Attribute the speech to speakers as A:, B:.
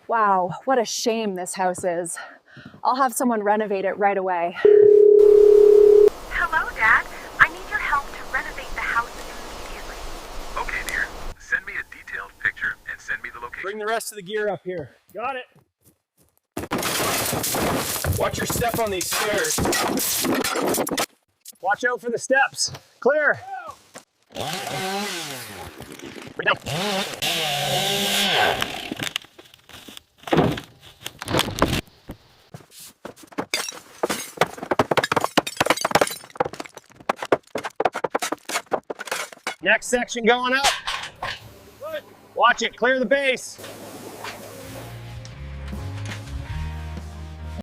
A: Wow, what a shame this house is. I'll have someone renovate it right away.
B: Hello, Dad. I need your help to renovate the house immediately.
C: Okay, dear. Send me a detailed picture and send me the location.
D: Bring the rest of the gear up here. Got it. Watch your step on these stairs. Watch out for the steps. Clear. Next section going up. Watch it, clear the base.